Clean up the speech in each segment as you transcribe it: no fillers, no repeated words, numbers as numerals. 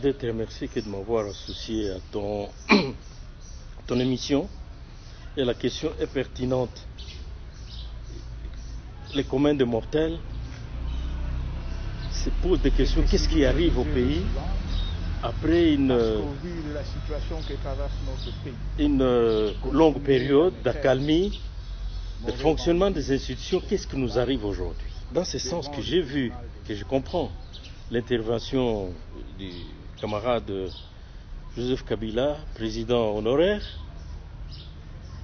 voudrais te remercier de m'avoir associé à ton émission. Et la question est pertinente. Les communs des mortels se posent des questions. Qu'est-ce qui arrive au pays après une longue période d'accalmie, de fonctionnement des institutions? Qu'est-ce qui nous arrive aujourd'hui? Dans ce sens que j'ai vu, que je comprends l'intervention du camarade Joseph Kabila, président honoraire,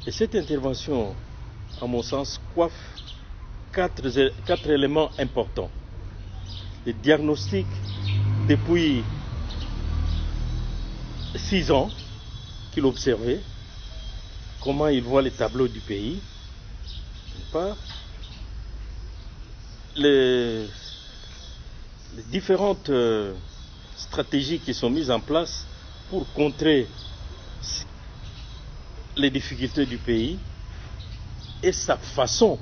et cette intervention, à mon sens, coiffe quatre éléments importants. Le diagnostic depuis 6 ans qu'il observait, comment il voit les tableaux du pays, d'une part, les différentes stratégies qui sont mises en place pour contrer les difficultés du pays et sa façon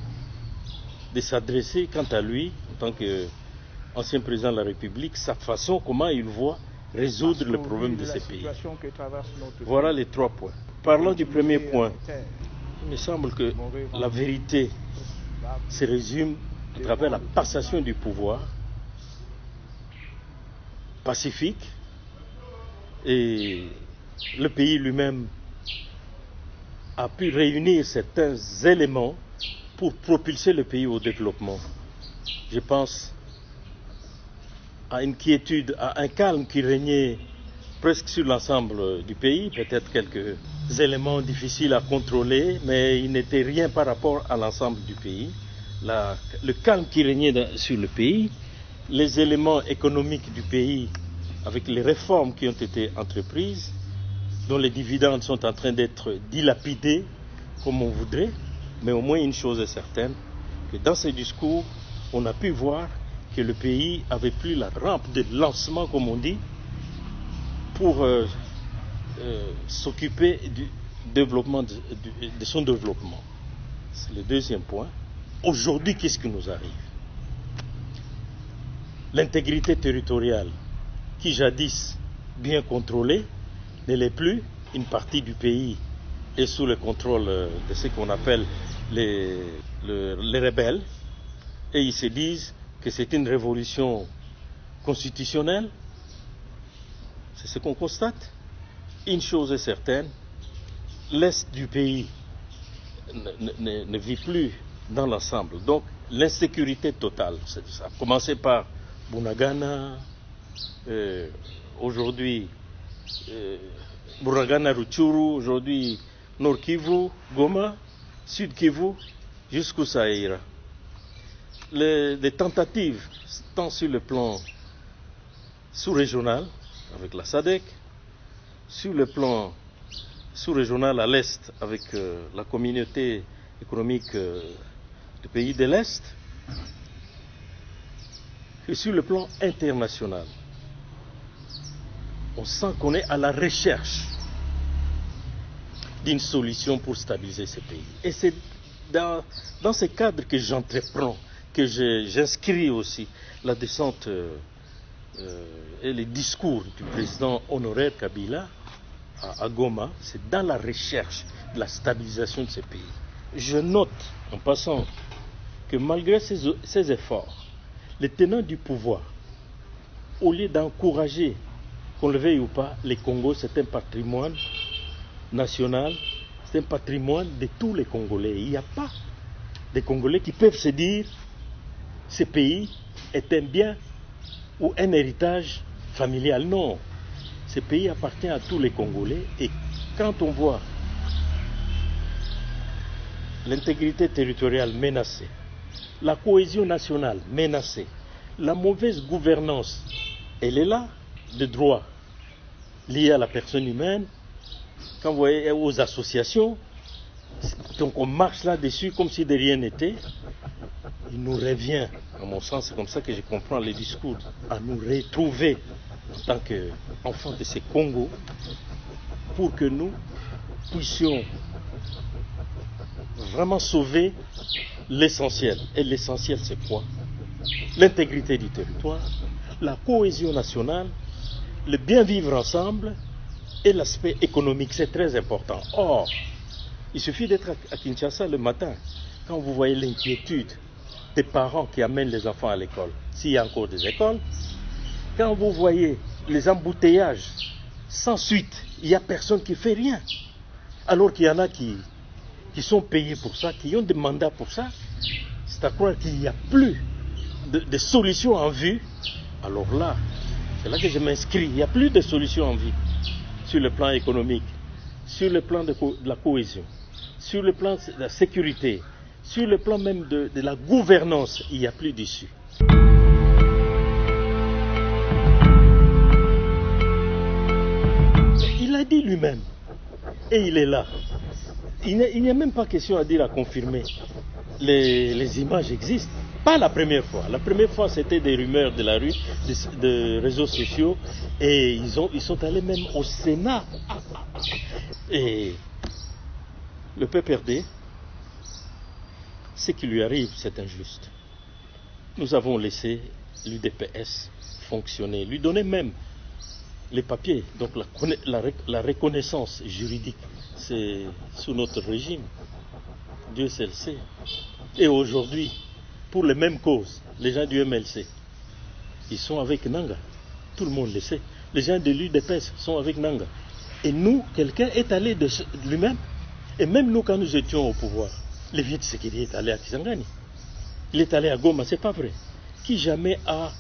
de s'adresser, quant à lui, en tant qu'ancien président de la République, sa façon, comment il voit résoudre le problème de ces pays. Voilà les 3 points. Parlons du premier point. Il me semble que la vérité se résume à travers la passation du pouvoir pacifique, et le pays lui-même a pu réunir certains éléments pour propulser le pays au développement. Je pense à une quiétude, à un calme qui régnait presque sur l'ensemble du pays, peut-être quelques éléments difficiles à contrôler, mais il n'était rien par rapport à l'ensemble du pays. Le calme qui régnait sur le pays, les éléments économiques du pays avec les réformes qui ont été entreprises, dont les dividendes sont en train d'être dilapidés comme on voudrait, mais au moins une chose est certaine, que dans ces discours, on a pu voir que le pays avait pris la rampe de lancement, comme on dit, pour s'occuper du développement, de son développement. C'est le deuxième point. Aujourd'hui, qu'est-ce qui nous arrive? L'intégrité territoriale, qui jadis bien contrôlée, ne l'est plus. Une partie du pays est sous le contrôle de ce qu'on appelle les rebelles, et ils se disent que c'est une révolution constitutionnelle. C'est ce qu'on constate. Une chose est certaine, l'Est du pays ne vit plus dans l'ensemble. Donc l'insécurité totale, ça a commencé par Bunagana, aujourd'hui Bunagana, Rutshuru, aujourd'hui Nord Kivu, Goma, Sud Kivu, jusqu'où ça ira. Les tentatives, tant sur le plan sous-régional, avec la SADC, sur le plan sous-régional à l'Est, avec la communauté économique des pays de l'Est, et sur le plan international. On sent qu'on est à la recherche d'une solution pour stabiliser ces pays. Et c'est dans ce cadre que j'entreprends, que j'inscris aussi la descente et les discours du président honoraire Kabila à Goma. C'est dans la recherche de la stabilisation de ces pays. Je note, en passant, que malgré ces efforts, les tenants du pouvoir, au lieu d'encourager, qu'on le veuille ou pas, les Congos, c'est un patrimoine national, c'est un patrimoine de tous les Congolais. Il n'y a pas de Congolais qui peuvent se dire ce pays est un bien ou un héritage familial. Non, ce pays appartient à tous les Congolais, et quand on voit l'intégrité territoriale menacée, la cohésion nationale menacée, la mauvaise gouvernance, elle est là, de droit liés à la personne humaine, quand vous voyez aux associations, donc on marche là-dessus comme si de rien n'était. Il nous revient, à mon sens, c'est comme ça que je comprends les discours, à nous retrouver en tant qu'enfants de ces Congos, pour que nous puissions vraiment sauver l'essentiel. Et l'essentiel, c'est quoi? L'intégrité du territoire, la cohésion nationale, le bien vivre ensemble et l'aspect économique, c'est très important. Or, il suffit d'être à Kinshasa le matin, quand vous voyez l'inquiétude des parents qui amènent les enfants à l'école, s'il y a encore des écoles, quand vous voyez les embouteillages sans suite, il n'y a personne qui fait rien. Alors qu'il y en a qui sont payés pour ça, qui ont des mandats pour ça. C'est à croire qu'il n'y a plus de solutions en vue. Alors là, c'est là que je m'inscris. Il n'y a plus de solutions en vue sur le plan économique, sur le plan de la cohésion, sur le plan de la sécurité, sur le plan même de la gouvernance. Il n'y a plus d'issue. Il a dit lui-même, et il est là. Il n'y a même pas question à dire, à confirmer. Les images existent. Pas la première fois. La première fois, c'était des rumeurs de la rue, de réseaux sociaux, et ils sont allés même au Sénat. Et le PPRD, ce qui lui arrive, c'est injuste. Nous avons laissé l'UDPS fonctionner, lui donner même les papiers, donc la reconnaissance juridique, c'est sous notre régime. Dieu seul sait. Et aujourd'hui, pour les mêmes causes, les gens du MLC, ils sont avec Nanga. Tout le monde le sait. Les gens de l'UDPS sont avec Nanga. Et nous, quelqu'un est allé de lui-même. Et même nous, quand nous étions au pouvoir, le vieux Tshisekedi est allé à Kisangani. Il est allé à Goma, c'est pas vrai. Qui jamais a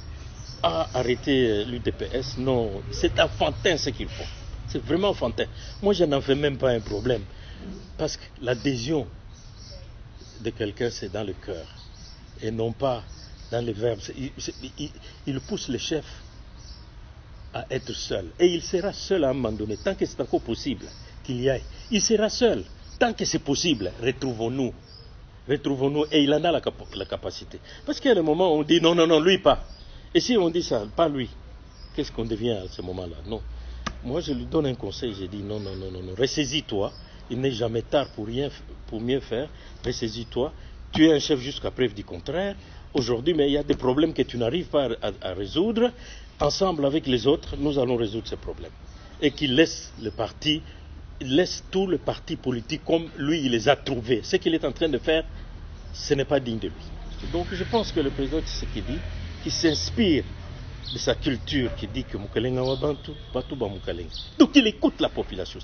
arrêté l'UDPS? Non, c'est enfantin ce qu'ils font. C'est vraiment enfantin. Moi, je n'en fais même pas un problème. Parce que l'adhésion de quelqu'un, c'est dans le cœur. Et non pas dans les verbes. Il pousse le chef à être seul. Et il sera seul à un moment donné, tant que c'est encore possible qu'il y aille. Il sera seul. Tant que c'est possible, retrouvons-nous. Retrouvons-nous. Et il en a la capacité. Parce qu'il y a des moments où on dit non, non, non, lui pas. Et si on dit ça, pas lui, qu'est-ce qu'on devient à ce moment-là? Non. Moi, je lui donne un conseil, je dis non, non, non, non, non. Ressaisis-toi. Il n'est jamais tard pour mieux faire. Ressaisis-toi. Tu es un chef jusqu'à preuve du contraire. Aujourd'hui, mais il y a des problèmes que tu n'arrives pas à résoudre. Ensemble avec les autres, nous allons résoudre ces problèmes. Et qu'il laisse le parti, il laisse tout le parti politique comme lui, il les a trouvés. Ce qu'il est en train de faire, ce n'est pas digne de lui. Donc je pense que le président Tshisekedi, qui s'inspire de sa culture, qui dit que Mukalenga wa Bantu, Batu ba Mukalenga. Donc il écoute la population.